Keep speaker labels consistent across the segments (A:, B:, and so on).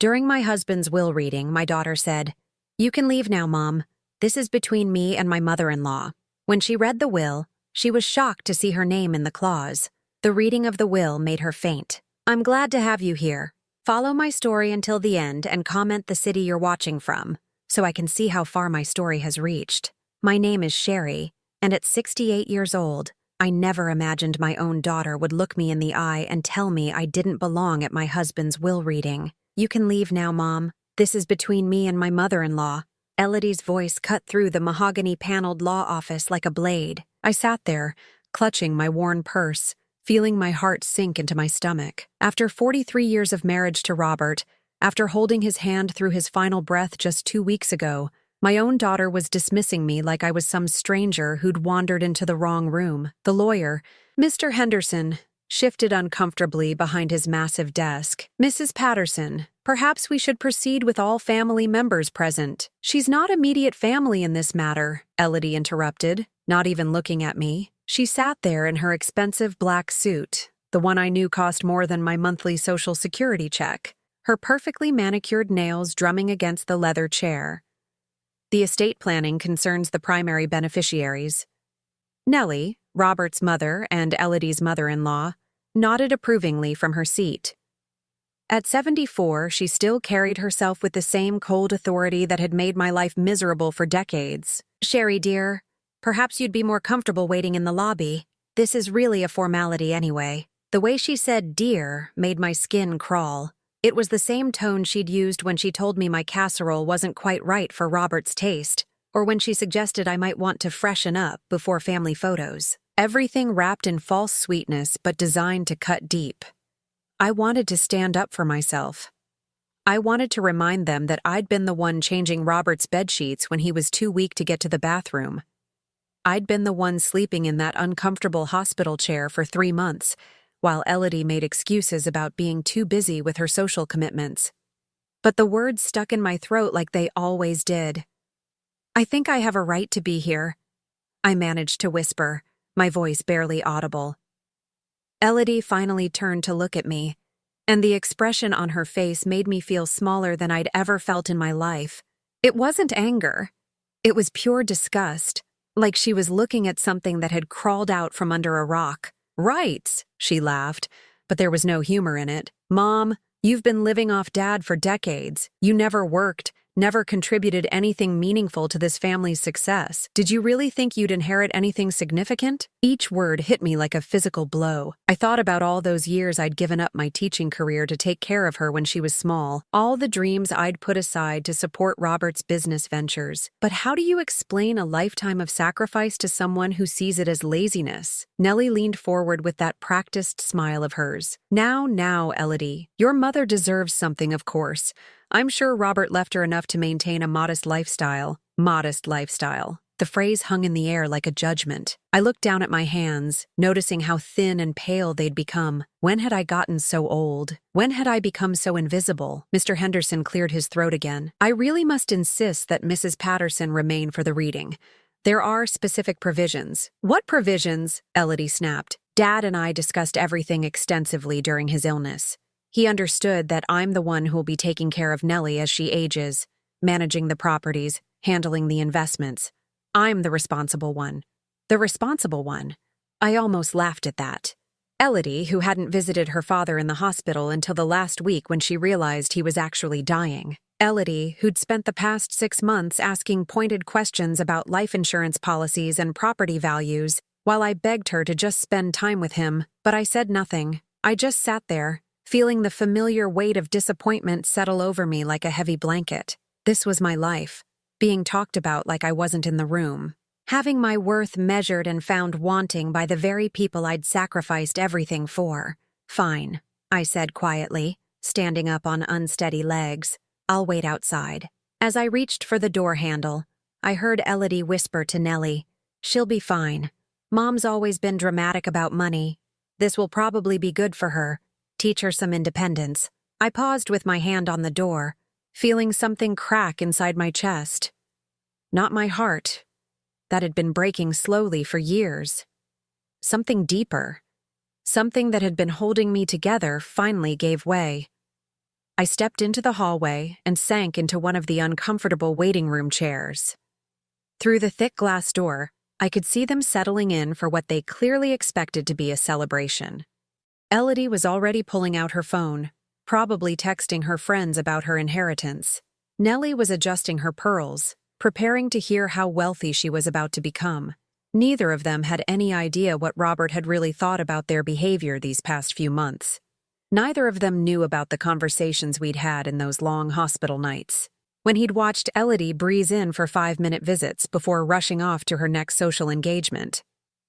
A: During my husband's will reading, my daughter said, "You can leave now, Mom. This is between me and my mother-in-law." When she read the will, she was shocked to see her name in the clause. The reading of the will made her faint. "I'm glad to have you here. Follow my story until the end and comment the city you're watching from, so I can see how far my story has reached. My name is Sherry, and at 68 years old, I never imagined my own daughter would look me in the eye and tell me I didn't belong at my husband's will reading. You can leave now, Mom. This is between me and my mother-in-law." Elodie's voice cut through the mahogany-paneled law office like a blade. I sat there, clutching my worn purse, feeling my heart sink into my stomach. After 43 years of marriage to Robert, after holding his hand through his final breath just 2 weeks ago, my own daughter was dismissing me like I was some stranger who'd wandered into the wrong room. The lawyer, Mr. Henderson, shifted uncomfortably behind his massive desk. "Mrs. Patterson, perhaps we should proceed with all family members present." "She's not immediate family in this matter," Elodie interrupted, not even looking at me. She sat there in her expensive black suit, the one I knew cost more than my monthly Social Security check, her perfectly manicured nails drumming against the leather chair. "The estate planning concerns the primary beneficiaries." Nellie, Robert's mother and Elodie's mother-in-law, nodded approvingly from her seat. At 74, she still carried herself with the same cold authority that had made my life miserable for decades. "Sherry, dear, perhaps you'd be more comfortable waiting in the lobby. This is really a formality anyway." The way she said "dear" made my skin crawl. It was the same tone she'd used when she told me my casserole wasn't quite right for Robert's taste, or when she suggested I might want to freshen up before family photos. Everything wrapped in false sweetness but designed to cut deep. I wanted to stand up for myself. I wanted to remind them that I'd been the one changing Robert's bedsheets when he was too weak to get to the bathroom. I'd been the one sleeping in that uncomfortable hospital chair for 3 months, while Elodie made excuses about being too busy with her social commitments. But the words stuck in my throat like they always did. "I think I have a right to be here," I managed to whisper, my voice barely audible. Elodie finally turned to look at me, and the expression on her face made me feel smaller than I'd ever felt in my life. It wasn't anger. It was pure disgust, like she was looking at something that had crawled out from under a rock. "Rights," she laughed, but there was no humor in it. "Mom, you've been living off Dad for decades. You never worked, never contributed anything meaningful to this family's success. Did you really think you'd inherit anything significant?" Each word hit me like a physical blow. I thought about all those years I'd given up my teaching career to take care of her when she was small, all the dreams I'd put aside to support Robert's business ventures. But how do you explain a lifetime of sacrifice to someone who sees it as laziness? Nellie leaned forward with that practiced smile of hers. Now, Elodie, your mother deserves something, of course. I'm sure Robert left her enough to maintain a modest lifestyle. Modest lifestyle. The phrase hung in the air like a judgment. I looked down at my hands, noticing how thin and pale they'd become. When had I gotten so old? When had I become so invisible? Mr. Henderson cleared his throat again. "I really must insist that Mrs. Patterson remain for the reading. There are specific provisions." "What provisions?" Elodie snapped. "Dad and I discussed everything extensively during his illness. He understood that I'm the one who'll be taking care of Nellie as she ages, managing the properties, handling the investments. I'm the responsible one." The responsible one. I almost laughed at that. Elodie, who hadn't visited her father in the hospital until the last week when she realized he was actually dying. Elodie, who'd spent the past 6 months asking pointed questions about life insurance policies and property values, while I begged her to just spend time with him. But I said nothing. I just sat there, feeling the familiar weight of disappointment settle over me like a heavy blanket. This was my life, being talked about like I wasn't in the room. Having my worth measured and found wanting by the very people I'd sacrificed everything for. "Fine," I said quietly, standing up on unsteady legs. "I'll wait outside." As I reached for the door handle, I heard Elodie whisper to Nellie, "She'll be fine. Mom's always been dramatic about money. This will probably be good for her. Teach her some independence." I paused with my hand on the door, feeling something crack inside my chest. Not my heart. That had been breaking slowly for years. Something deeper. Something that had been holding me together finally gave way. I stepped into the hallway and sank into one of the uncomfortable waiting room chairs. Through the thick glass door, I could see them settling in for what they clearly expected to be a celebration. Elodie was already pulling out her phone, probably texting her friends about her inheritance. Nellie was adjusting her pearls, preparing to hear how wealthy she was about to become. Neither of them had any idea what Robert had really thought about their behavior these past few months. Neither of them knew about the conversations we'd had in those long hospital nights, when he'd watched Elodie breeze in for 5-minute visits before rushing off to her next social engagement.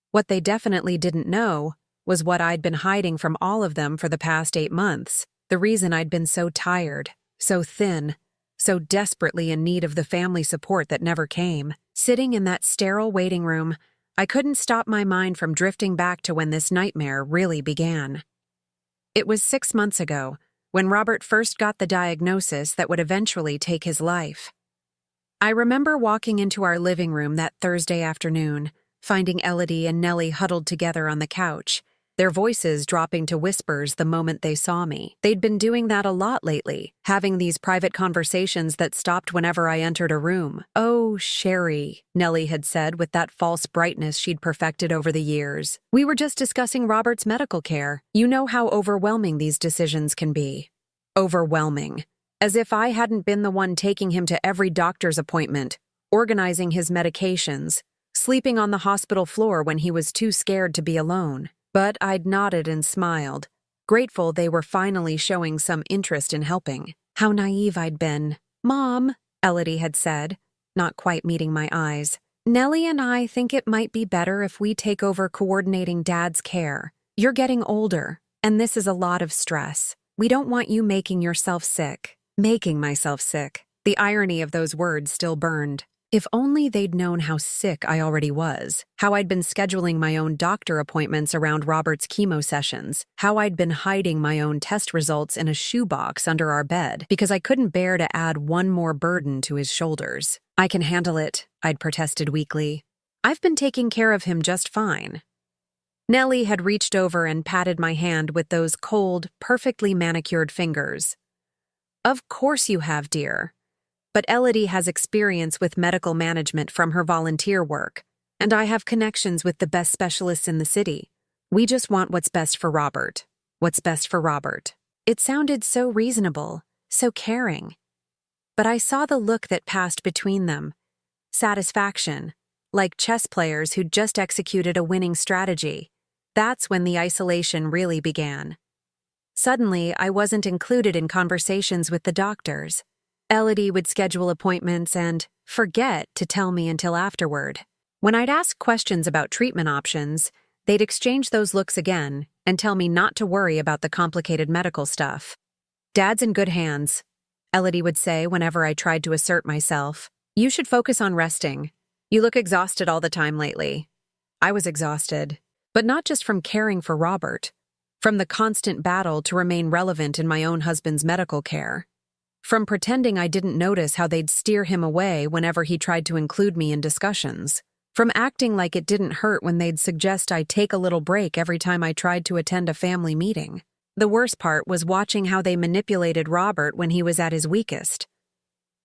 A: What they definitely didn't know was what I'd been hiding from all of them for the past 8 months, the reason I'd been so tired, so thin, so desperately in need of the family support that never came. Sitting in that sterile waiting room, I couldn't stop my mind from drifting back to when this nightmare really began. It was 6 months ago, when Robert first got the diagnosis that would eventually take his life. I remember walking into our living room that Thursday afternoon, finding Elodie and Nellie huddled together on the couch, their voices dropping to whispers the moment they saw me. They'd been doing that a lot lately, having these private conversations that stopped whenever I entered a room. "Oh, Sherry," Nellie had said with that false brightness she'd perfected over the years. "We were just discussing Robert's medical care. You know how overwhelming these decisions can be." Overwhelming. As if I hadn't been the one taking him to every doctor's appointment, organizing his medications, sleeping on the hospital floor when he was too scared to be alone. But I'd nodded and smiled, grateful they were finally showing some interest in helping. How naive I'd been. "Mom," Elodie had said, not quite meeting my eyes, "Nellie and I think it might be better if we take over coordinating Dad's care. You're getting older, and this is a lot of stress. We don't want you making yourself sick." Making myself sick. The irony of those words still burned. If only they'd known how sick I already was, how I'd been scheduling my own doctor appointments around Robert's chemo sessions, how I'd been hiding my own test results in a shoebox under our bed because I couldn't bear to add one more burden to his shoulders. "I can handle it," I'd protested weakly. "I've been taking care of him just fine." Nellie had reached over and patted my hand with those cold, perfectly manicured fingers. "Of course you have, dear. But Elodie has experience with medical management from her volunteer work, and I have connections with the best specialists in the city. We just want what's best for Robert. What's best for Robert." It sounded so reasonable, so caring. But I saw the look that passed between them. Satisfaction, like chess players who'd just executed a winning strategy. That's when the isolation really began. Suddenly, I wasn't included in conversations with the doctors. Elodie would schedule appointments and forget to tell me until afterward. When I'd ask questions about treatment options, they'd exchange those looks again and tell me not to worry about the complicated medical stuff. "Dad's in good hands," Elodie would say whenever I tried to assert myself. "You should focus on resting. You look exhausted all the time lately." I was exhausted, but not just from caring for Robert, from the constant battle to remain relevant in my own husband's medical care. From pretending I didn't notice how they'd steer him away whenever he tried to include me in discussions. From acting like it didn't hurt when they'd suggest I take a little break every time I tried to attend a family meeting. The worst part was watching how they manipulated Robert when he was at his weakest.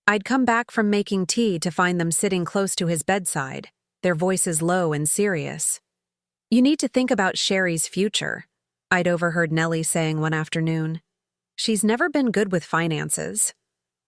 A: I'd come back from making tea to find them sitting close to his bedside, their voices low and serious. "You need to think about Sherry's future," I'd overheard Nellie saying one afternoon. "She's never been good with finances.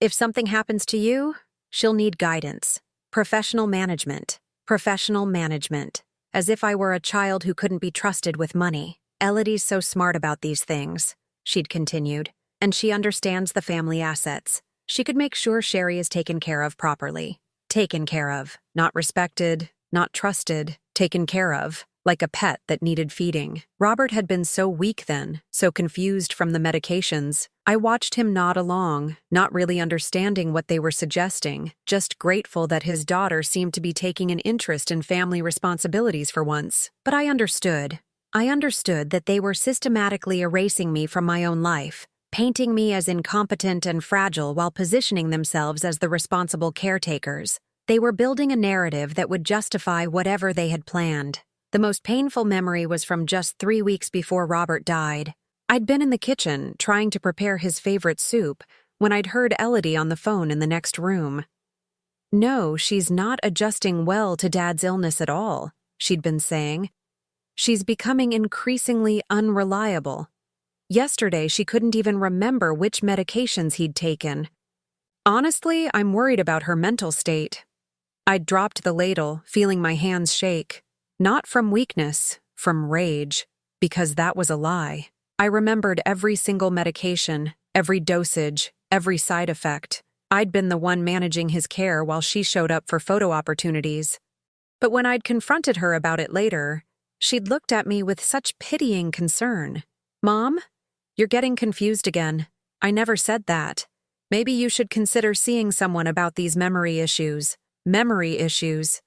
A: If something happens to you, she'll need guidance. Professional management. Professional management." As if I were a child who couldn't be trusted with money. "Elodie's so smart about these things," she'd continued, "and she understands the family assets. She could make sure Sherry is taken care of properly. Taken care of. Not respected, not trusted, taken care of. Like a pet that needed feeding." Robert had been so weak then, so confused from the medications. I watched him nod along, not really understanding what they were suggesting, just grateful that his daughter seemed to be taking an interest in family responsibilities for once. But I understood. I understood that they were systematically erasing me from my own life, painting me as incompetent and fragile while positioning themselves as the responsible caretakers. They were building a narrative that would justify whatever they had planned. The most painful memory was from just 3 weeks before Robert died. I'd been in the kitchen trying to prepare his favorite soup when I'd heard Elodie on the phone in the next room. "No, she's not adjusting well to Dad's illness at all," she'd been saying. "She's becoming increasingly unreliable. Yesterday, she couldn't even remember which medications he'd taken. Honestly, I'm worried about her mental state." I'd dropped the ladle, feeling my hands shake. Not from weakness, from rage, because that was a lie. I remembered every single medication, every dosage, every side effect. I'd been the one managing his care while she showed up for photo opportunities. But when I'd confronted her about it later, she'd looked at me with such pitying concern. "Mom, you're getting confused again. I never said that. Maybe you should consider seeing someone about these memory issues." Memory issues.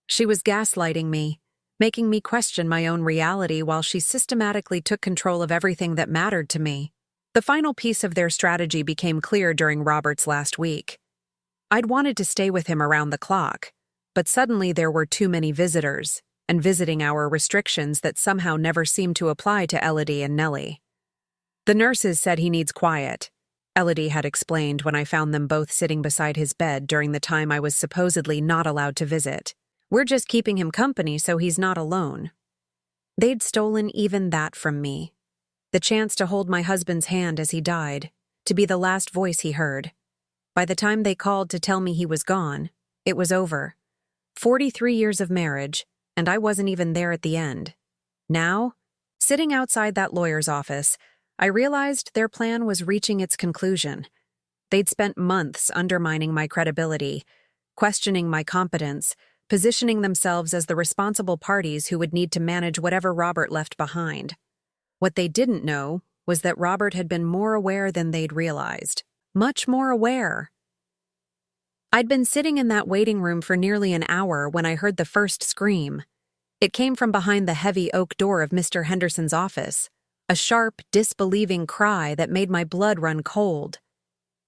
A: She was gaslighting me, making me question my own reality while she systematically took control of everything that mattered to me. The final piece of their strategy became clear during Robert's last week. I'd wanted to stay with him around the clock, but suddenly there were too many visitors, and visiting hour restrictions that somehow never seemed to apply to Elodie and Nellie. "The nurses said he needs quiet," Elodie had explained when I found them both sitting beside his bed during the time I was supposedly not allowed to visit. "We're just keeping him company so he's not alone." They'd stolen even that from me. The chance to hold my husband's hand as he died, to be the last voice he heard. By the time they called to tell me he was gone, it was over. 43 years of marriage, and I wasn't even there at the end. Now, sitting outside that lawyer's office, I realized their plan was reaching its conclusion. They'd spent months undermining my credibility, questioning my competence, positioning themselves as the responsible parties who would need to manage whatever Robert left behind. What they didn't know was that Robert had been more aware than they'd realized. Much more aware. I'd been sitting in that waiting room for nearly an hour when I heard the first scream. It came from behind the heavy oak door of Mr. Henderson's office. A sharp, disbelieving cry that made my blood run cold.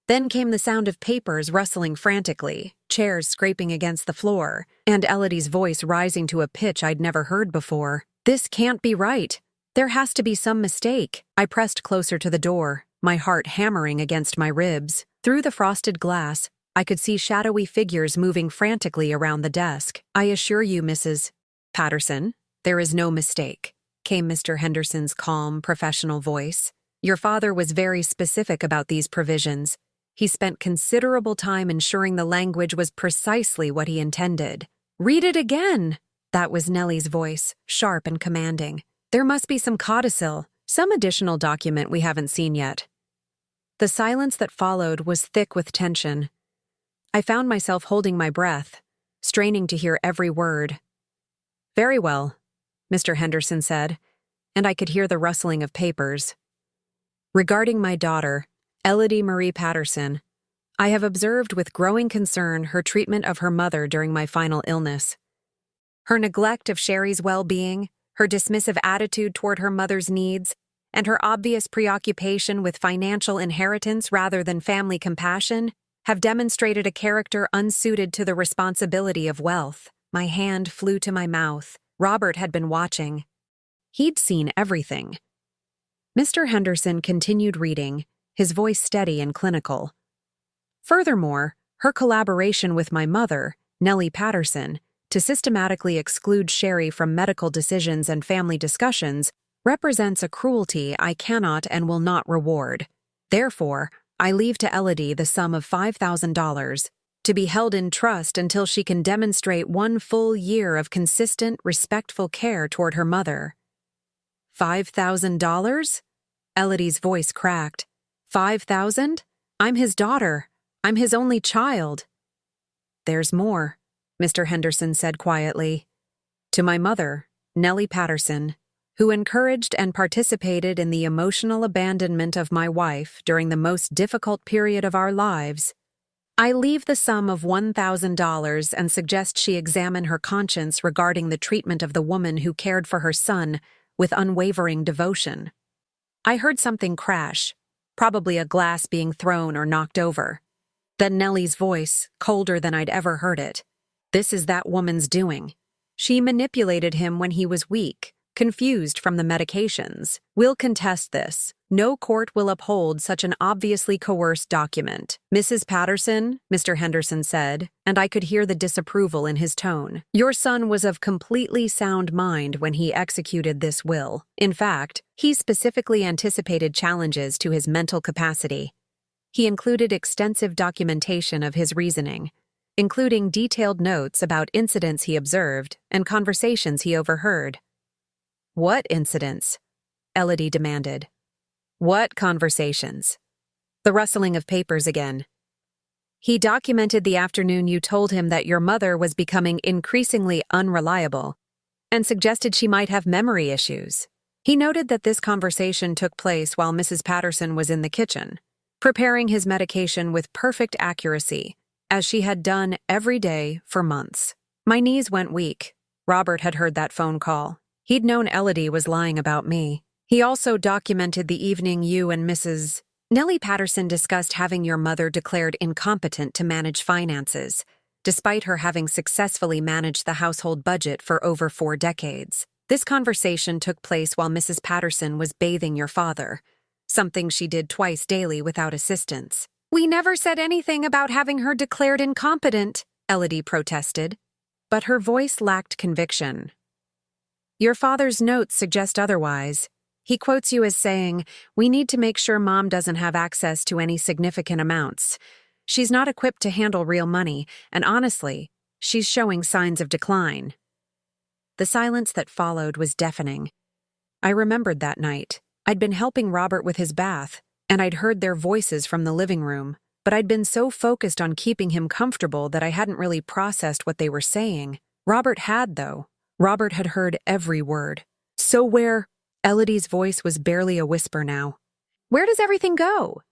A: Then came the sound of papers rustling frantically, chairs scraping against the floor, and Elodie's voice rising to a pitch I'd never heard before. "This can't be right. There has to be some mistake." I pressed closer to the door, my heart hammering against my ribs. Through the frosted glass, I could see shadowy figures moving frantically around the desk. "I assure you, Mrs. Patterson, there is no mistake," came Mr. Henderson's calm, professional voice. "Your father was very specific about these provisions. He spent considerable time ensuring the language was precisely what he intended." "Read it again!" That was Nellie's voice, sharp and commanding. "There must be some codicil, some additional document we haven't seen yet." The silence that followed was thick with tension. I found myself holding my breath, straining to hear every word. "Very well," Mr. Henderson said, and I could hear the rustling of papers. "Regarding my daughter, Elodie Marie Patterson, I have observed with growing concern her treatment of her mother during my final illness. Her neglect of Sherry's well-being, her dismissive attitude toward her mother's needs, and her obvious preoccupation with financial inheritance rather than family compassion have demonstrated a character unsuited to the responsibility of wealth." My hand flew to my mouth. Robert had been watching. He'd seen everything. Mr. Henderson continued reading, his voice steady and clinical. "Furthermore, her collaboration with my mother, Nellie Patterson, to systematically exclude Sherry from medical decisions and family discussions represents a cruelty I cannot and will not reward. Therefore, I leave to Elodie the sum of $5,000, to be held in trust until she can demonstrate 1 full year of consistent, respectful care toward her mother." $5,000? Elodie's voice cracked. "5,000? I'm his daughter. I'm his only child." "There's more," Mr. Henderson said quietly. "To my mother, Nellie Patterson, who encouraged and participated in the emotional abandonment of my wife during the most difficult period of our lives, I leave the sum of $1,000 and suggest she examine her conscience regarding the treatment of the woman who cared for her son with unwavering devotion." I heard something crash, probably a glass being thrown or knocked over. Then Nellie's voice, colder than I'd ever heard it. "This is that woman's doing. She manipulated him when he was weak, confused from the medications. We'll contest this. No court will uphold such an obviously coerced document. Mrs. Patterson, Mr. Henderson said, and I could hear the disapproval in his tone. Your son was of completely sound mind when he executed this will. In fact, he specifically anticipated challenges to his mental capacity. He included extensive documentation of his reasoning, including detailed notes about incidents he observed and conversations he overheard. What incidents? Elodie demanded. What conversations? The rustling of papers again. He documented the afternoon you told him that your mother was becoming increasingly unreliable and suggested she might have memory issues. He noted that this conversation took place while Mrs. Patterson was in the kitchen, preparing his medication with perfect accuracy, as she had done every day for months. My knees went weak. Robert had heard that phone call. He'd known Elodie was lying about me. He also documented the evening you and Mrs. Nellie Patterson discussed having your mother declared incompetent to manage finances, despite her having successfully managed the household budget for over 4 decades. This conversation took place while Mrs. Patterson was bathing your father, something she did twice daily without assistance. We never said anything about having her declared incompetent, Elodie protested, but her voice lacked conviction. Your father's notes suggest otherwise. He quotes you as saying, "We need to make sure Mom doesn't have access to any significant amounts. She's not equipped to handle real money, and honestly, she's showing signs of decline." The silence that followed was deafening. I remembered that night. I'd been helping Robert with his bath, and I'd heard their voices from the living room, but I'd been so focused on keeping him comfortable that I hadn't really processed what they were saying. Robert had, though. Robert had heard every word. So where? Elodie's voice was barely a whisper now. Where does everything go?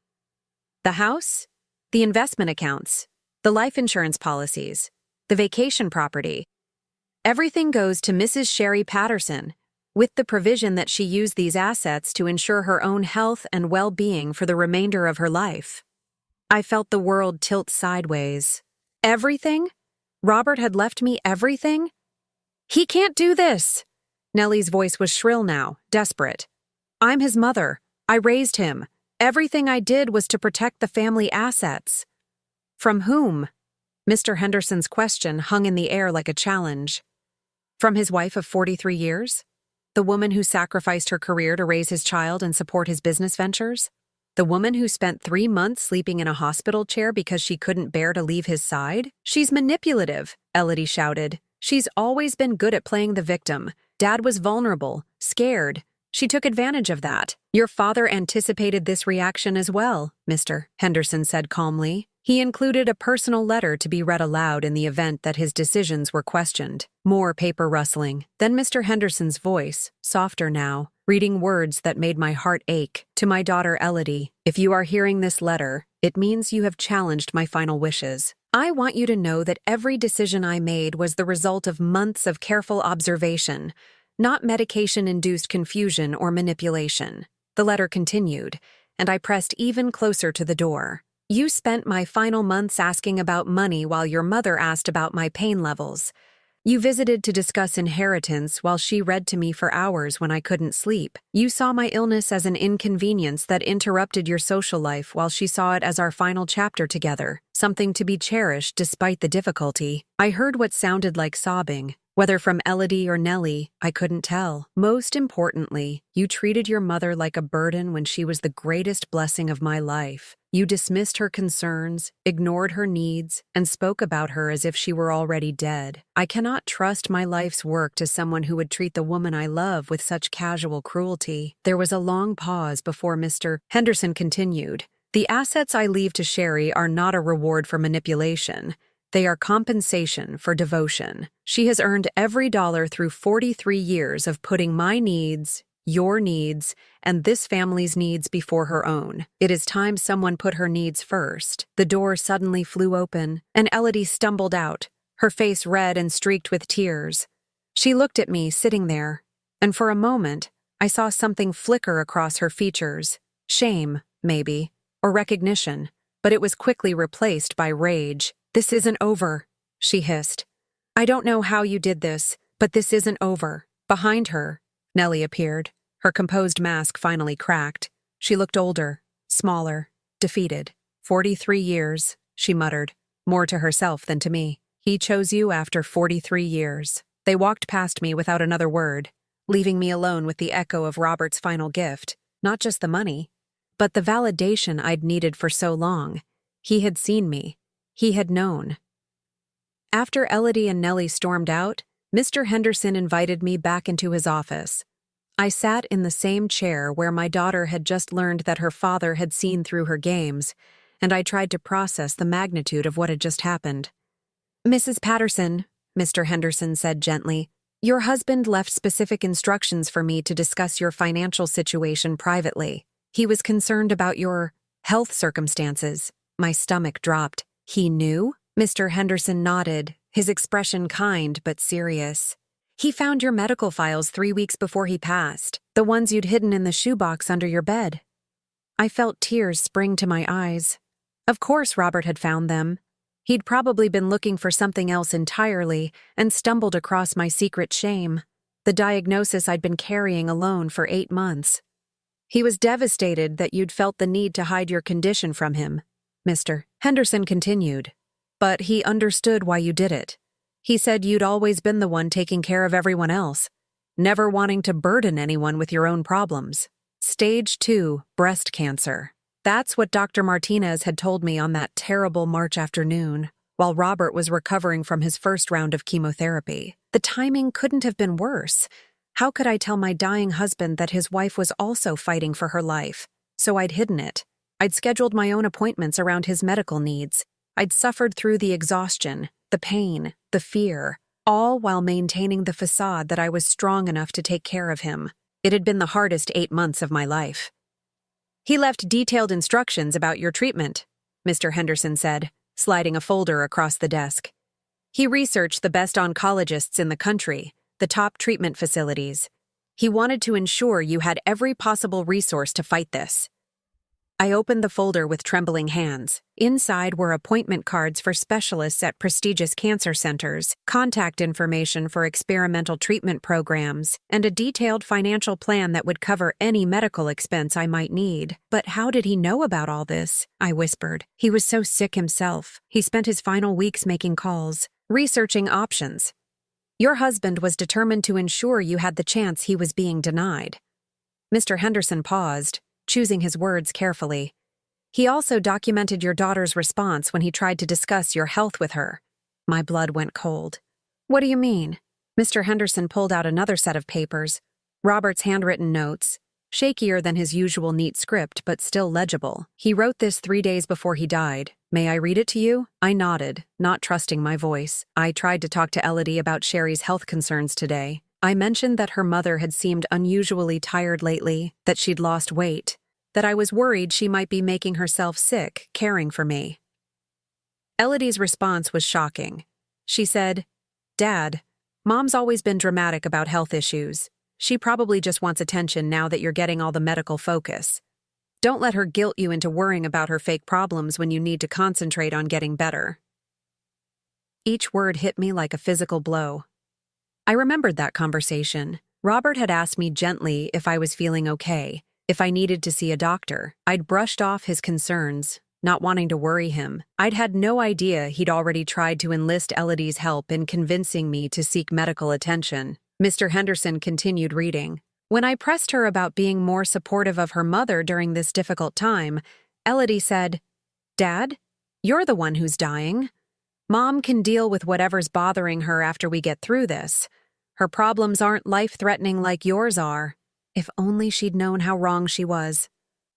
A: The house? The investment accounts? The life insurance policies? The vacation property? Everything goes to Mrs. Sherry Patterson, with the provision that she use these assets to ensure her own health and well-being for the remainder of her life. I felt the world tilt sideways. Everything? Robert had left me everything? He can't do this! Nellie's voice was shrill now, desperate. I'm his mother. I raised him. Everything I did was to protect the family assets. From whom? Mr. Henderson's question hung in the air like a challenge. From his wife of 43 years? The woman who sacrificed her career to raise his child and support his business ventures? The woman who spent 3 months sleeping in a hospital chair because she couldn't bear to leave his side? She's manipulative, Elodie shouted. She's always been good at playing the victim. Dad was vulnerable, scared. She took advantage of that. Your father anticipated this reaction as well, Mr. Henderson said calmly. He included a personal letter to be read aloud in the event that his decisions were questioned. More paper rustling. Then Mr. Henderson's voice, softer now, reading words that made my heart ache. To my daughter Elodie, if you are hearing this letter, it means you have challenged my final wishes. I want you to know that every decision I made was the result of months of careful observation, not medication-induced confusion or manipulation. The letter continued, and I pressed even closer to the door. You spent my final months asking about money while your mother asked about my pain levels. You visited to discuss inheritance while she read to me for hours when I couldn't sleep. You saw my illness as an inconvenience that interrupted your social life while she saw it as our final chapter together, something to be cherished despite the difficulty. I heard what sounded like sobbing. Whether from Elodie or Nellie, I couldn't tell. Most importantly, you treated your mother like a burden when she was the greatest blessing of my life. You dismissed her concerns, ignored her needs, and spoke about her as if she were already dead. I cannot trust my life's work to someone who would treat the woman I love with such casual cruelty. There was a long pause before Mr. Henderson continued. The assets I leave to Sherry are not a reward for manipulation. They are compensation for devotion. She has earned every dollar through 43 years of putting my needs, your needs, and this family's needs before her own. It is time someone put her needs first. The door suddenly flew open, and Elodie stumbled out, her face red and streaked with tears. She looked at me sitting there, and for a moment, I saw something flicker across her features. Shame, maybe, or recognition, but it was quickly replaced by rage. This isn't over, she hissed. I don't know how you did this, but this isn't over. Behind her, Nellie appeared. Her composed mask finally cracked. She looked older, smaller, defeated. 43 years, she muttered, more to herself than to me. He chose you after 43 years. They walked past me without another word, leaving me alone with the echo of Robert's final gift, not just the money, but the validation I'd needed for so long. He had seen me. He had known. After Elodie and Nellie stormed out, Mr. Henderson invited me back into his office. I sat in the same chair where my daughter had just learned that her father had seen through her games, and I tried to process the magnitude of what had just happened. "Mrs. Patterson," Mr. Henderson said gently, "your husband left specific instructions for me to discuss your financial situation privately. He was concerned about your health circumstances." My stomach dropped. "He knew?" Mr. Henderson nodded, his expression kind but serious. "He found your medical files 3 weeks before he passed, the ones you'd hidden in the shoebox under your bed." I felt tears spring to my eyes. Of course Robert had found them. He'd probably been looking for something else entirely and stumbled across my secret shame, the diagnosis I'd been carrying alone for 8 months. "He was devastated that you'd felt the need to hide your condition from him," Mr. Henderson continued. "But he understood why you did it. He said you'd always been the one taking care of everyone else, never wanting to burden anyone with your own problems. Stage 2, breast cancer. That's what Dr. Martinez had told me on that terrible March afternoon, while Robert was recovering from his first round of chemotherapy. The timing couldn't have been worse. How could I tell my dying husband that his wife was also fighting for her life? So I'd hidden it. I'd scheduled my own appointments around his medical needs. I'd suffered through the exhaustion, the pain, the fear, all while maintaining the facade that I was strong enough to take care of him. It had been the hardest 8 months of my life. "He left detailed instructions about your treatment," Mr. Henderson said, sliding a folder across the desk. "He researched the best oncologists in the country, the top treatment facilities. He wanted to ensure you had every possible resource to fight this." I opened the folder with trembling hands. Inside were appointment cards for specialists at prestigious cancer centers, contact information for experimental treatment programs, and a detailed financial plan that would cover any medical expense I might need. "But how did he know about all this?" I whispered. "He was so sick himself. He spent his final weeks making calls, researching options. Your husband was determined to ensure you had the chance he was being denied." Mr. Henderson paused, choosing his words carefully. "He also documented your daughter's response when he tried to discuss your health with her." My blood went cold. "What do you mean?" Mr. Henderson pulled out another set of papers, Robert's handwritten notes, shakier than his usual neat script but still legible. "He wrote this 3 days before he died. May I read it to you?" I nodded, not trusting my voice. "I tried to talk to Elodie about Sherry's health concerns today. I mentioned that her mother had seemed unusually tired lately, that she'd lost weight, that I was worried she might be making herself sick, caring for me." Elodie's response was shocking. She said, "Dad, Mom's always been dramatic about health issues. She probably just wants attention now that you're getting all the medical focus. Don't let her guilt you into worrying about her fake problems when you need to concentrate on getting better." Each word hit me like a physical blow. I remembered that conversation. Robert had asked me gently if I was feeling okay, if I needed to see a doctor. I'd brushed off his concerns, not wanting to worry him. I'd had no idea he'd already tried to enlist Elodie's help in convincing me to seek medical attention. Mr. Henderson continued reading. "When I pressed her about being more supportive of her mother during this difficult time, Elodie said, 'Dad, you're the one who's dying. Mom can deal with whatever's bothering her after we get through this. Her problems aren't life-threatening like yours are.' If only she'd known how wrong she was."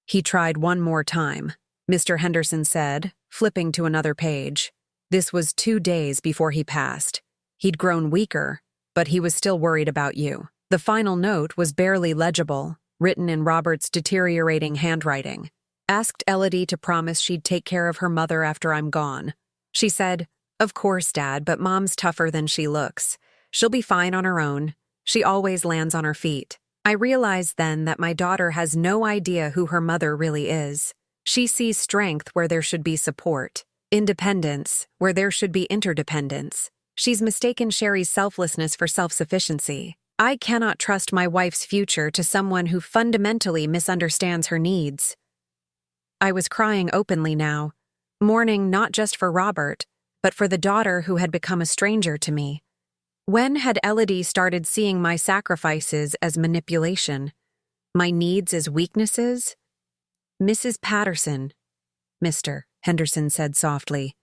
A: "He tried one more time," Mr. Henderson said, flipping to another page. "This was 2 days before he passed. He'd grown weaker, but he was still worried about you." The final note was barely legible, written in Robert's deteriorating handwriting. "Asked Elodie to promise she'd take care of her mother after I'm gone. She said, 'Of course, Dad, but Mom's tougher than she looks. She'll be fine on her own. She always lands on her feet.' I realized then that my daughter has no idea who her mother really is. She sees strength where there should be support, independence where there should be interdependence. She's mistaken Sherry's selflessness for self-sufficiency. I cannot trust my wife's future to someone who fundamentally misunderstands her needs. I was crying openly now, mourning not just for Robert, but for the daughter who had become a stranger to me. When had Elodie started seeing my sacrifices as manipulation, my needs as weaknesses? Mrs. Patterson, Mr. Henderson said softly,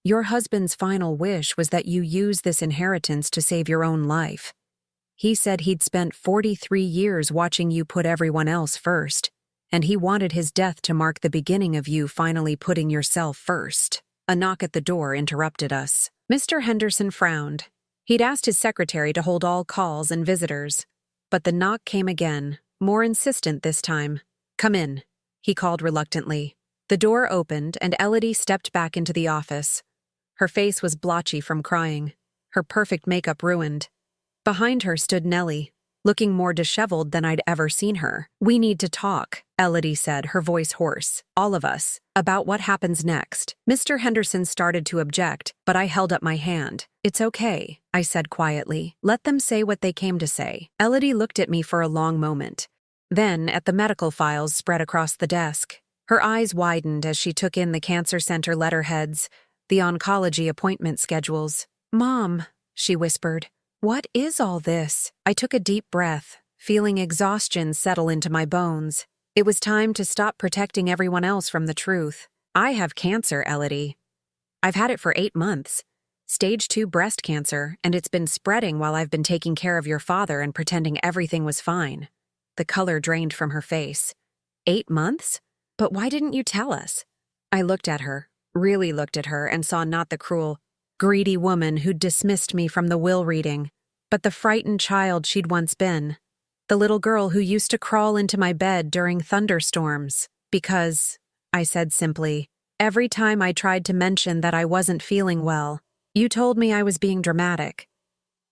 A: your husband's final wish was that you use this inheritance to save your own life. He said he'd spent 43 years watching you put everyone else first, and he wanted his death to mark the beginning of you finally putting yourself first. A knock at the door interrupted us. Mr. Henderson frowned. He'd asked his secretary to hold all calls and visitors, but the knock came again, more insistent this time. Come in, he called reluctantly. The door opened and Elodie stepped back into the office. Her face was blotchy from crying, her perfect makeup ruined. Behind her stood Nellie, looking more disheveled than I'd ever seen her. We need to talk, Elodie said, her voice hoarse. All of us, about what happens next. Mr. Henderson started to object, but I held up my hand. It's okay, I said quietly. Let them say what they came to say. Elodie looked at me for a long moment, then at the medical files spread across the desk. Her eyes widened as she took in the cancer center letterheads, the oncology appointment schedules. Mom, she whispered, what is all this? I took a deep breath, feeling exhaustion settle into my bones. It was time to stop protecting everyone else from the truth. I have cancer, Elodie. I've had it for 8 months. Stage 2 breast cancer, and it's been spreading while I've been taking care of your father and pretending everything was fine. The color drained from her face. 8 months? But why didn't you tell us? I looked at her, really looked at her, and saw not the cruel, greedy woman who'd dismissed me from the will reading, but the frightened child she'd once been. The little girl who used to crawl into my bed during thunderstorms. Because, I said simply, every time I tried to mention that I wasn't feeling well, you told me I was being dramatic.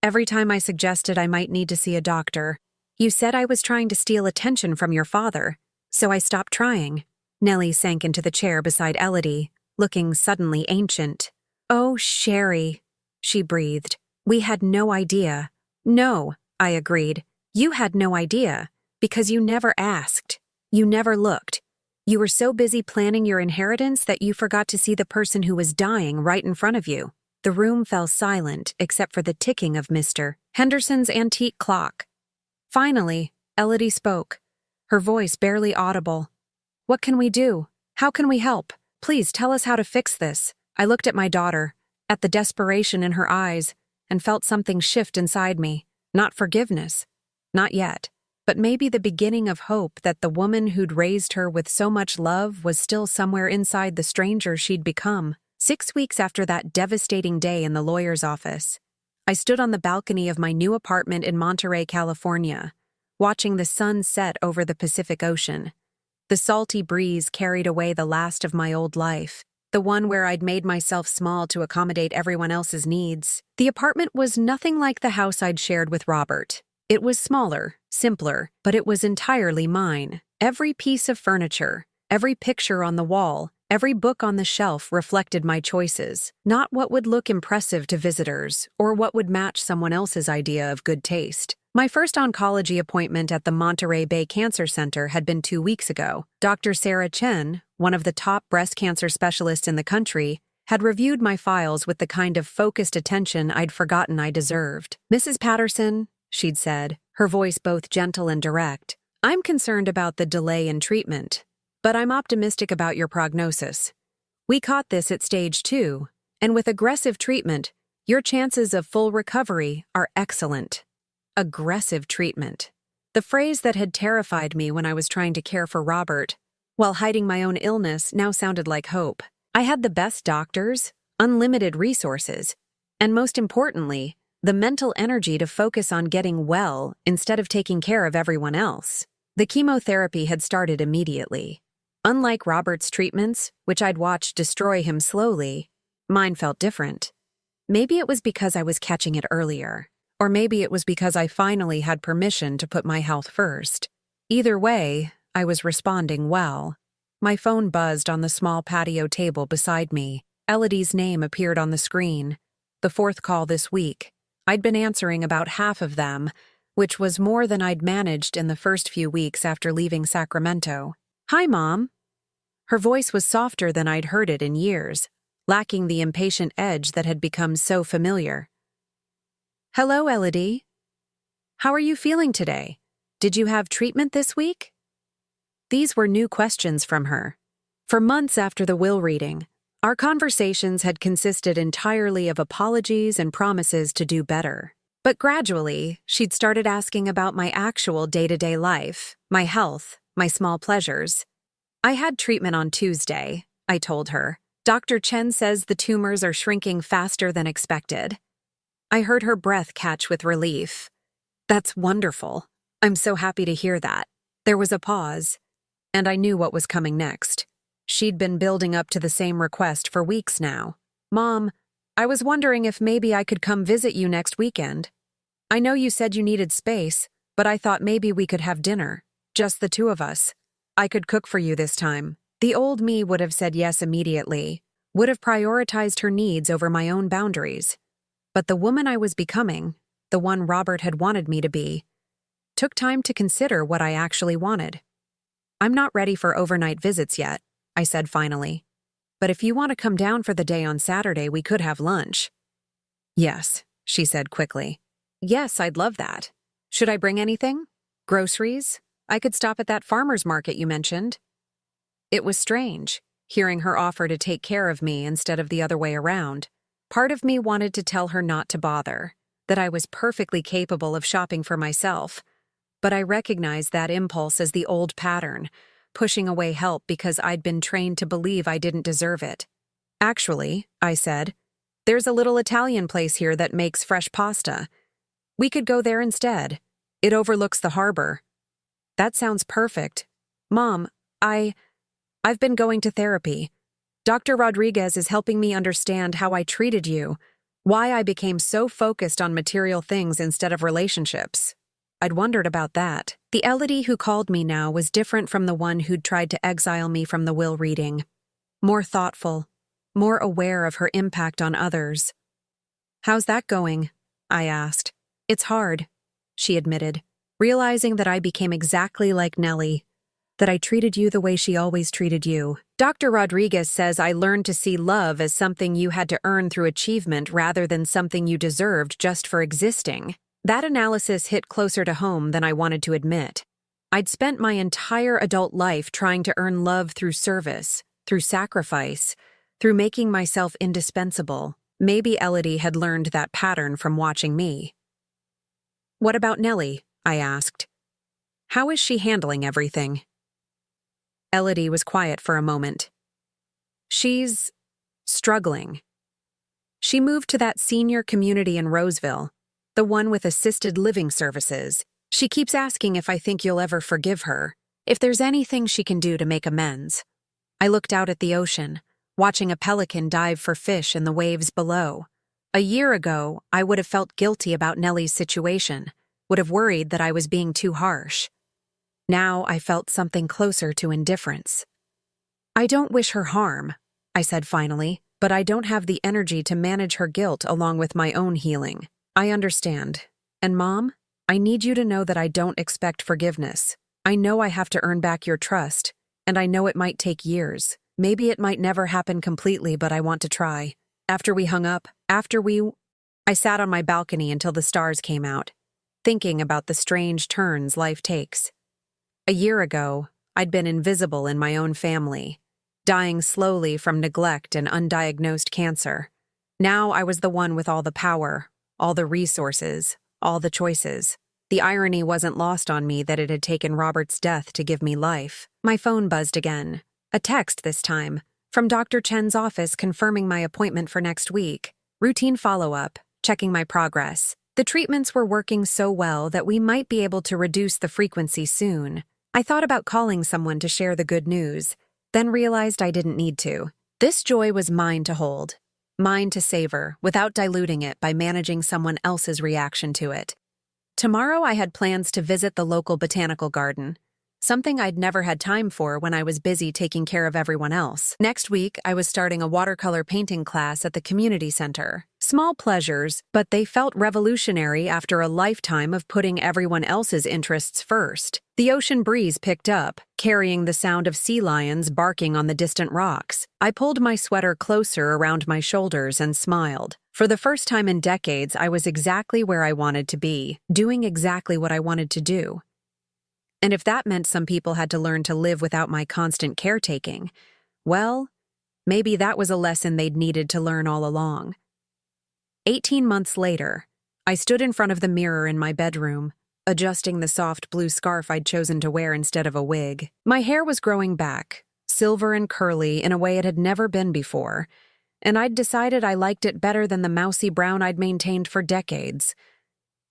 A: Every time I suggested I might need to see a doctor, you said I was trying to steal attention from your father, so I stopped trying. Nellie sank into the chair beside Elodie, looking suddenly ancient. Oh, Sherry, she breathed. We had no idea. No, I agreed. You had no idea, because you never asked. You never looked. You were so busy planning your inheritance that you forgot to see the person who was dying right in front of you. The room fell silent except for the ticking of Mr. Henderson's antique clock. Finally, Elodie spoke, her voice barely audible. What can we do? How can we help? Please tell us how to fix this. I looked at my daughter, at the desperation in her eyes, and felt something shift inside me. Not forgiveness. Not yet. But maybe the beginning of hope that the woman who'd raised her with so much love was still somewhere inside the stranger she'd become. 6 weeks after that devastating day in the lawyer's office, I stood on the balcony of my new apartment in Monterey, California, watching the sun set over the Pacific Ocean. The salty breeze carried away the last of my old life, the one where I'd made myself small to accommodate everyone else's needs. The apartment was nothing like the house I'd shared with Robert. It was smaller, simpler, but it was entirely mine. Every piece of furniture, every picture on the wall, every book on the shelf reflected my choices, not what would look impressive to visitors or what would match someone else's idea of good taste. My first oncology appointment at the Monterey Bay Cancer Center had been 2 weeks ago. Dr. Sarah Chen, one of the top breast cancer specialists in the country, had reviewed my files with the kind of focused attention I'd forgotten I deserved. Mrs. Patterson, she'd said, her voice both gentle and direct, I'm concerned about the delay in treatment, but I'm optimistic about your prognosis. We caught this at stage 2, and with aggressive treatment, your chances of full recovery are excellent. Aggressive treatment. The phrase that had terrified me when I was trying to care for Robert, while hiding my own illness, now sounded like hope. I had the best doctors, unlimited resources, and most importantly, the mental energy to focus on getting well instead of taking care of everyone else. The chemotherapy had started immediately. Unlike Robert's treatments, which I'd watched destroy him slowly, mine felt different. Maybe it was because I was catching it earlier. Or maybe it was because I finally had permission to put my health first. Either way, I was responding well. My phone buzzed on the small patio table beside me. Elodie's name appeared on the screen. The 4th call this week. I'd been answering about half of them, which was more than I'd managed in the first few weeks after leaving Sacramento. "Hi, Mom." Her voice was softer than I'd heard it in years, lacking the impatient edge that had become so familiar. "Hello, Elodie. How are you feeling today? Did you have treatment this week?" These were new questions from her. For months after the will reading, our conversations had consisted entirely of apologies and promises to do better. But gradually, she'd started asking about my actual day-to-day life, my health, my small pleasures. "I had treatment on Tuesday," I told her. "Dr. Chen says the tumors are shrinking faster than expected." I heard her breath catch with relief. "That's wonderful. I'm so happy to hear that." There was a pause, and I knew what was coming next. She'd been building up to the same request for weeks now. "Mom, I was wondering if maybe I could come visit you next weekend. I know you said you needed space, but I thought maybe we could have dinner, just the two of us. I could cook for you this time." The old me would have said yes immediately, would have prioritized her needs over my own boundaries. But the woman I was becoming, the one Robert had wanted me to be, took time to consider what I actually wanted. "I'm not ready for overnight visits yet," I said finally. "But if you want to come down for the day on Saturday, we could have lunch." "Yes," she said quickly. "Yes, I'd love that. Should I bring anything? Groceries? I could stop at that farmer's market you mentioned." It was strange, hearing her offer to take care of me instead of the other way around. Part of me wanted to tell her not to bother, that I was perfectly capable of shopping for myself. But I recognized that impulse as the old pattern, pushing away help because I'd been trained to believe I didn't deserve it. "Actually," I said, "there's a little Italian place here that makes fresh pasta. We could go there instead. It overlooks the harbor." "That sounds perfect. Mom, I've been going to therapy. Dr. Rodriguez is helping me understand how I treated you, why I became so focused on material things instead of relationships." I'd wondered about that. The Elodie who called me now was different from the one who'd tried to exile me from the will reading. More thoughtful, more aware of her impact on others. "How's that going?" I asked. "It's hard," she admitted, realizing that I became exactly like Nellie, that I treated you the way she always treated you. "Dr. Rodriguez says I learned to see love as something you had to earn through achievement rather than something you deserved just for existing." That analysis hit closer to home than I wanted to admit. I'd spent my entire adult life trying to earn love through service, through sacrifice, through making myself indispensable. Maybe Elodie had learned that pattern from watching me. "What about Nellie?" I asked. "How is she handling everything?" Elodie was quiet for a moment. "She's struggling. She moved to that senior community in Roseville, the one with assisted living services. She keeps asking if I think you'll ever forgive her, if there's anything she can do to make amends." I looked out at the ocean, watching a pelican dive for fish in the waves below. A year ago, I would have felt guilty about Nellie's situation, would have worried that I was being too harsh. Now I felt something closer to indifference. "I don't wish her harm," I said finally, "but I don't have the energy to manage her guilt along with my own healing. I understand. And Mom, I need you to know that I don't expect forgiveness. I know I have to earn back your trust, and I know it might take years. Maybe it might never happen completely, but I want to try." After we hung up, I sat on my balcony until the stars came out, thinking about the strange turns life takes. A year ago, I'd been invisible in my own family, dying slowly from neglect and undiagnosed cancer. Now I was the one with all the power, all the resources, all the choices. The irony wasn't lost on me that it had taken Robert's death to give me life. My phone buzzed again. A text this time, from Dr. Chen's office confirming my appointment for next week. Routine follow-up, checking my progress. The treatments were working so well that we might be able to reduce the frequency soon. I thought about calling someone to share the good news, then realized I didn't need to. This joy was mine to hold. Mine to savor, without diluting it by managing someone else's reaction to it. Tomorrow I had plans to visit the local botanical garden, something I'd never had time for when I was busy taking care of everyone else. Next week, I was starting a watercolor painting class at the community center. Small pleasures, but they felt revolutionary after a lifetime of putting everyone else's interests first. The ocean breeze picked up, carrying the sound of sea lions barking on the distant rocks. I pulled my sweater closer around my shoulders and smiled. For the first time in decades, I was exactly where I wanted to be, doing exactly what I wanted to do. And if that meant some people had to learn to live without my constant caretaking, well, maybe that was a lesson they'd needed to learn all along. 18 months later, I stood in front of the mirror in my bedroom, adjusting the soft blue scarf I'd chosen to wear instead of a wig. My hair was growing back, silver and curly in a way it had never been before, and I'd decided I liked it better than the mousy brown I'd maintained for decades.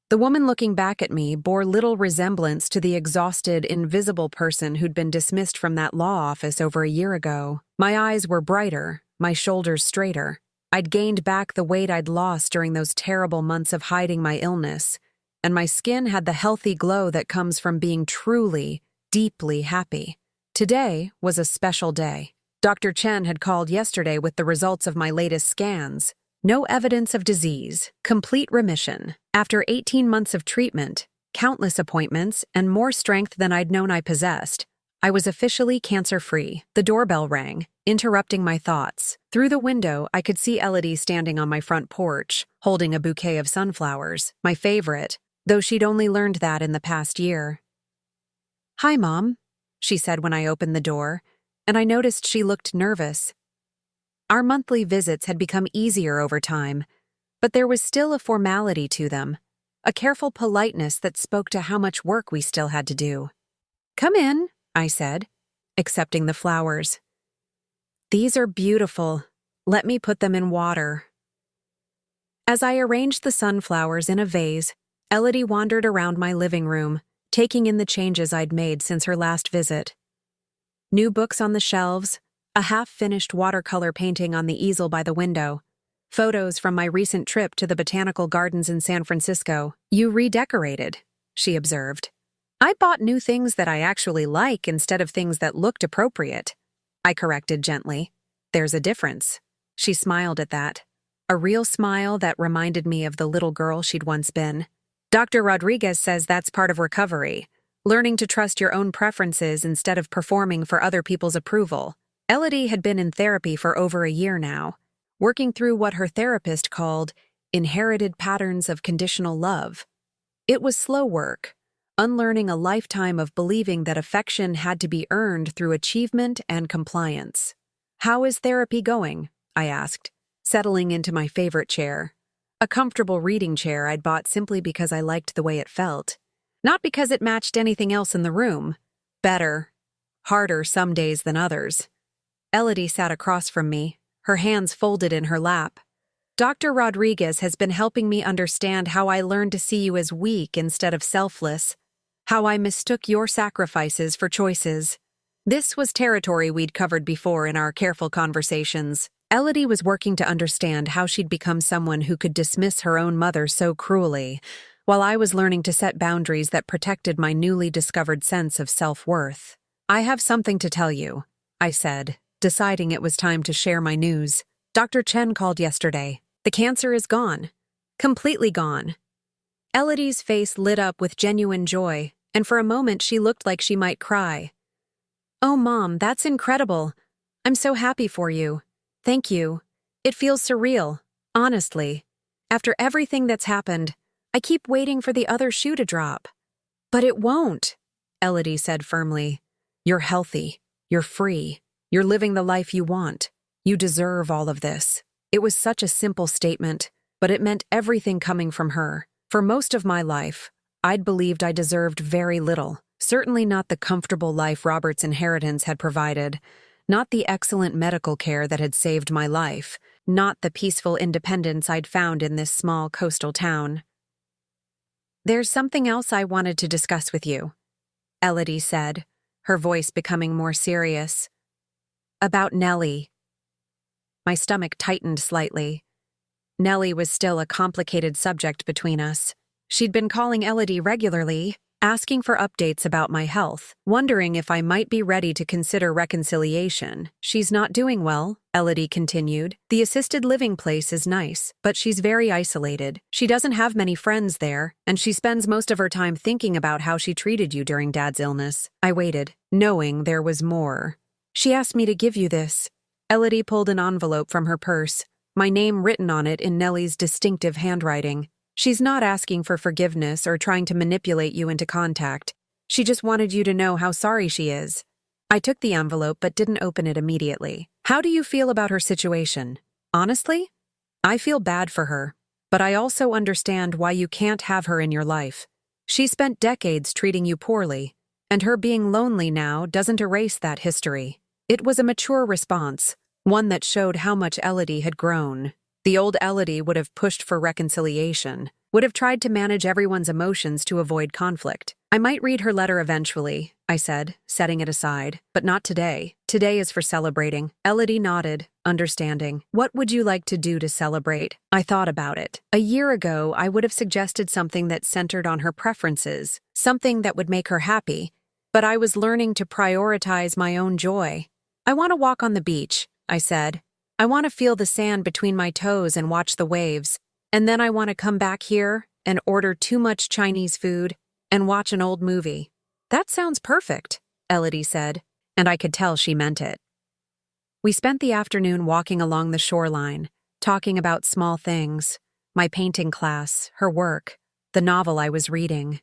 A: The woman looking back at me bore little resemblance to the exhausted, invisible person who'd been dismissed from that law office over a year ago. My eyes were brighter, my shoulders straighter. I'd gained back the weight I'd lost during those terrible months of hiding my illness, and my skin had the healthy glow that comes from being truly, deeply happy. Today was a special day. Dr. Chen had called yesterday with the results of my latest scans. No evidence of disease, complete remission. After 18 months of treatment, countless appointments, and more strength than I'd known I possessed, I was officially cancer-free. The doorbell rang, interrupting my thoughts. Through the window, I could see Elodie standing on my front porch, holding a bouquet of sunflowers, my favorite, though she'd only learned that in the past year. "Hi, Mom," she said when I opened the door, and I noticed she looked nervous. Our monthly visits had become easier over time, but there was still a formality to them, a careful politeness that spoke to how much work we still had to do. "Come in," I said, accepting the flowers. "These are beautiful. Let me put them in water." As I arranged the sunflowers in a vase, Elodie wandered around my living room, taking in the changes I'd made since her last visit. New books on the shelves, a half-finished watercolor painting on the easel by the window, photos from my recent trip to the botanical gardens in San Francisco. "You redecorated," she observed. "I bought new things that I actually like instead of things that looked appropriate," I corrected gently. "There's a difference." She smiled at that, a real smile that reminded me of the little girl she'd once been. "Dr. Rodriguez says that's part of recovery, learning to trust your own preferences instead of performing for other people's approval." Elodie had been in therapy for over a year now, working through what her therapist called inherited patterns of conditional love. It was slow work, unlearning a lifetime of believing that affection had to be earned through achievement and compliance. "How is therapy going?" I asked, settling into my favorite chair, a comfortable reading chair I'd bought simply because I liked the way it felt, not because it matched anything else in the room. "Better. Harder some days than others." Elodie sat across from me, her hands folded in her lap. "Dr. Rodriguez has been helping me understand how I learned to see you as weak instead of selfless, how I mistook your sacrifices for choices." This was territory we'd covered before in our careful conversations. Elodie was working to understand how she'd become someone who could dismiss her own mother so cruelly, while I was learning to set boundaries that protected my newly discovered sense of self-worth. "I have something to tell you," I said, deciding it was time to share my news. "Dr. Chen called yesterday. The cancer is gone. Completely gone." Elodie's face lit up with genuine joy, and for a moment she looked like she might cry. "Oh, Mom, that's incredible. I'm so happy for you. Thank you. It feels surreal, honestly. After everything that's happened, I keep waiting for the other shoe to drop." "But it won't," Elodie said firmly. "You're healthy. You're free. You're living the life you want. You deserve all of this." It was such a simple statement, but it meant everything coming from her. For most of my life, I'd believed I deserved very little. Certainly not the comfortable life Robert's inheritance had provided, not the excellent medical care that had saved my life, not the peaceful independence I'd found in this small coastal town. "There's something else I wanted to discuss with you," Elodie said, her voice becoming more serious. "About Nellie." My stomach tightened slightly. Nellie was still a complicated subject between us. She'd been calling Elodie regularly, asking for updates about my health, wondering if I might be ready to consider reconciliation. She's not doing well, Elodie continued. The assisted living place is nice, but she's very isolated. She doesn't have many friends there, and she spends most of her time thinking about how she treated you during Dad's illness. I waited, knowing there was more. She asked me to give you this. Elodie pulled an envelope from her purse, my name written on it in Nellie's distinctive handwriting. She's not asking for forgiveness or trying to manipulate you into contact. She just wanted you to know how sorry she is. I took the envelope but didn't open it immediately. How do you feel about her situation? Honestly, I feel bad for her, but I also understand why you can't have her in your life. She spent decades treating you poorly, and her being lonely now doesn't erase that history. It was a mature response, one that showed how much Elodie had grown. The old Elodie would have pushed for reconciliation, would have tried to manage everyone's emotions to avoid conflict. I might read her letter eventually, I said, setting it aside, but not today. Today is for celebrating. Elodie nodded, understanding. What would you like to do to celebrate? I thought about it. A year ago, I would have suggested something that centered on her preferences, something that would make her happy, but I was learning to prioritize my own joy. I want to walk on the beach, I said. I want to feel the sand between my toes and watch the waves, and then I want to come back here and order too much Chinese food and watch an old movie. That sounds perfect, Elodie said, and I could tell she meant it. We spent the afternoon walking along the shoreline, talking about small things, my painting class, her work, the novel I was reading.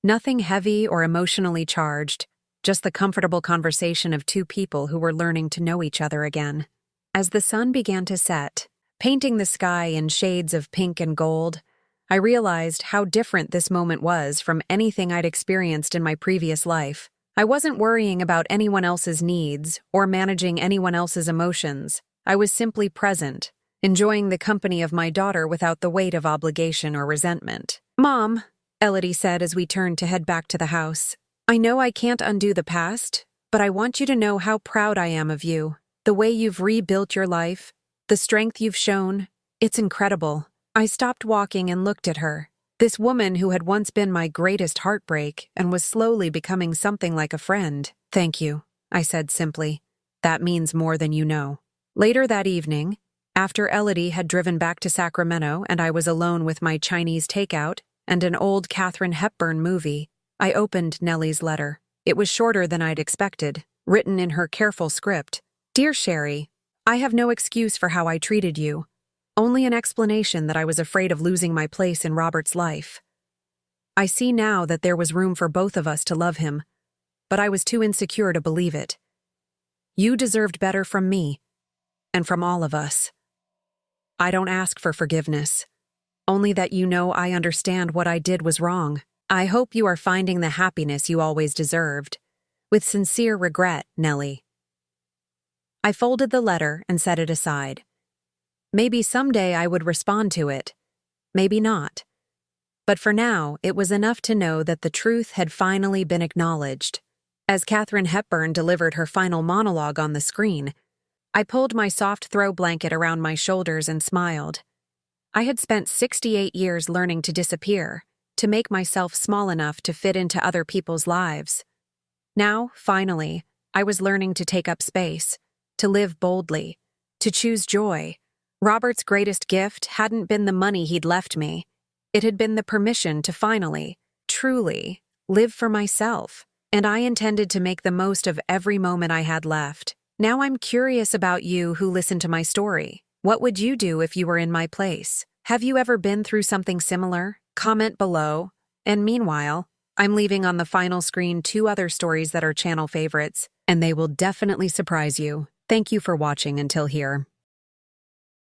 A: Nothing heavy or emotionally charged, just the comfortable conversation of two people who were learning to know each other again. As the sun began to set, painting the sky in shades of pink and gold, I realized how different this moment was from anything I'd experienced in my previous life. I wasn't worrying about anyone else's needs or managing anyone else's emotions. I was simply present, enjoying the company of my daughter without the weight of obligation or resentment. Mom, Elodie said as we turned to head back to the house, I know I can't undo the past, but I want you to know how proud I am of you. The way you've rebuilt your life, the strength you've shown, it's incredible. I stopped walking and looked at her. This woman who had once been my greatest heartbreak and was slowly becoming something like a friend. Thank you, I said simply. That means more than you know. Later that evening, after Elodie had driven back to Sacramento and I was alone with my Chinese takeout and an old Katharine Hepburn movie, I opened Nellie's letter. It was shorter than I'd expected, written in her careful script. Dear Sherry, I have no excuse for how I treated you, only an explanation that I was afraid of losing my place in Robert's life. I see now that there was room for both of us to love him, but I was too insecure to believe it. You deserved better from me, and from all of us. I don't ask for forgiveness, only that you know I understand what I did was wrong. I hope you are finding the happiness you always deserved. With sincere regret, Nellie. I folded the letter and set it aside. Maybe someday I would respond to it. Maybe not. But for now, it was enough to know that the truth had finally been acknowledged. As Katharine Hepburn delivered her final monologue on the screen, I pulled my soft throw blanket around my shoulders and smiled. I had spent 68 years learning to disappear, to make myself small enough to fit into other people's lives. Now, finally, I was learning to take up space, to live boldly, to choose joy. Robert's greatest gift hadn't been the money he'd left me. It had been the permission to finally, truly, live for myself, and I intended to make the most of every moment I had left. Now I'm curious about you who listened to my story. What would you do if you were in my place? Have you ever been through something similar? Comment below. And meanwhile, I'm leaving on the final screen 2 other stories that are channel favorites, and they will definitely surprise you. Thank you for watching until here.